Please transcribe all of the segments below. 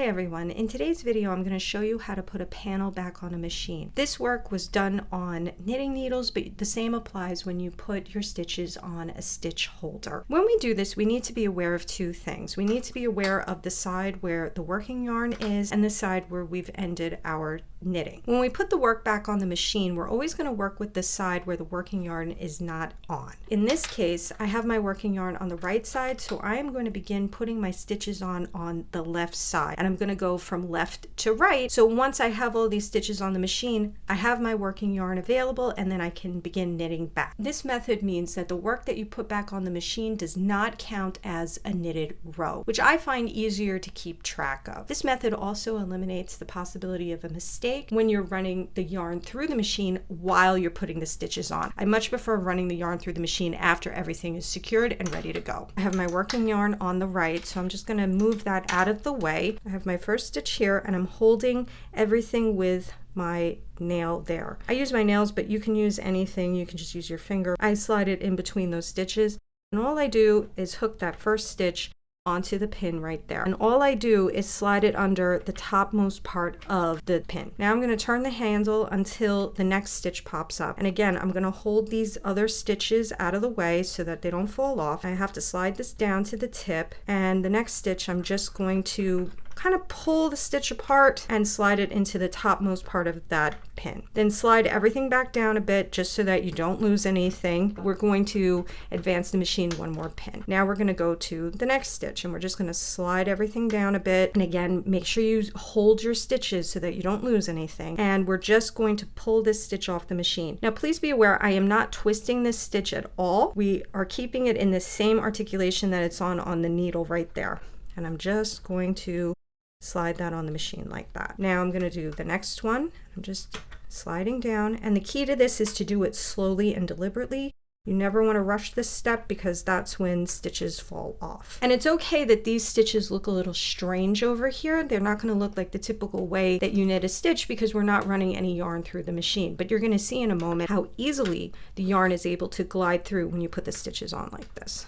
Hi everyone, in today's video I'm going to show you how to put a panel back on a machine. This work was done on knitting needles, but the same applies when you put your stitches on a stitch holder. When we do this, we need to be aware of two things. We need to be aware of the side where the working yarn is and the side where we've ended our knitting. When we put the work back on the machine, we're always going to work with the side where the working yarn is not on. In this case, I have my working yarn on the right side, so I am going to begin putting my stitches on the left side, and I'm going to go from left to right. So once I have all these stitches on the machine, I have my working yarn available, and then I can begin knitting back. This method means that the work that you put back on the machine does not count as a knitted row, which I find easier to keep track of. This method also eliminates the possibility of a mistake when you're running the yarn through the machine while you're putting the stitches on. I much prefer running the yarn through the machine after everything is secured and ready to go. I have my working yarn on the right, so I'm just going to move that out of the way. I have my first stitch here, and I'm holding everything with my nail there. I use my nails, but you can use anything. You can just use your finger. I slide it in between those stitches, and all I do is hook that first stitch onto the pin right there. And all I do is slide it under the topmost part of the pin. Now I'm going to turn the handle until the next stitch pops up. And again, I'm going to hold these other stitches out of the way so that they don't fall off. I have to slide this down to the tip, and the next stitch I'm just going to kind of pull the stitch apart and slide it into the topmost part of that pin. Then slide everything back down a bit just so that you don't lose anything. We're going to advance the machine one more pin. Now we're going to go to the next stitch, and we're just going to slide everything down a bit. And again, make sure you hold your stitches so that you don't lose anything. And we're just going to pull this stitch off the machine. Now please be aware, I am not twisting this stitch at all. We are keeping it in the same articulation that it's on the needle right there. And I'm just going to slide that on the machine like that. Now I'm going to do the next one. I'm just sliding down, and the key to this is to do it slowly and deliberately. You never want to rush this step because that's when stitches fall off. And it's okay that these stitches look a little strange over here. They're not going to look like the typical way that you knit a stitch because we're not running any yarn through the machine. But you're going to see in a moment how easily the yarn is able to glide through when you put the stitches on like this.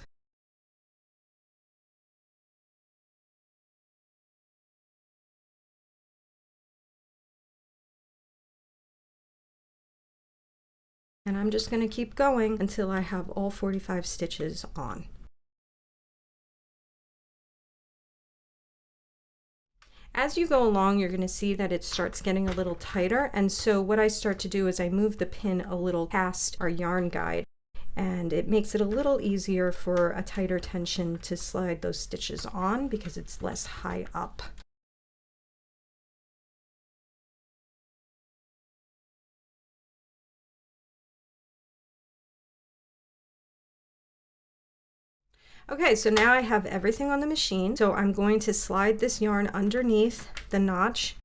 And I'm just going to keep going until I have all 45 stitches on. As you go along, you're going to see that it starts getting a little tighter. And so what I start to do is I move the pin a little past our yarn guide, and it makes it a little easier for a tighter tension to slide those stitches on because it's less high up. Okay, so now I have everything on the machine. So I'm going to slide this yarn underneath the notch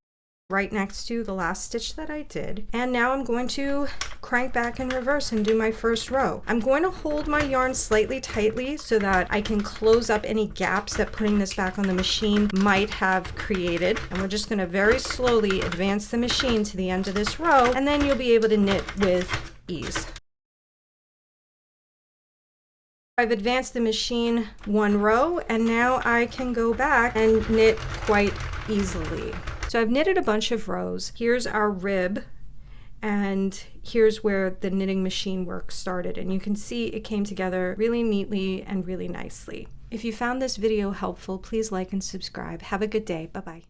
right next to the last stitch that I did. And now I'm going to crank back in reverse and do my first row. I'm going to hold my yarn slightly tightly so that I can close up any gaps that putting this back on the machine might have created. And we're just going to very slowly advance the machine to the end of this row, and then you'll be able to knit with ease. I've advanced the machine one row, and now I can go back and knit quite easily. So I've knitted a bunch of rows. Here's our rib, and here's where the knitting machine work started. And you can see it came together really neatly and really nicely. If you found this video helpful, please like and subscribe. Have a good day. Bye-bye.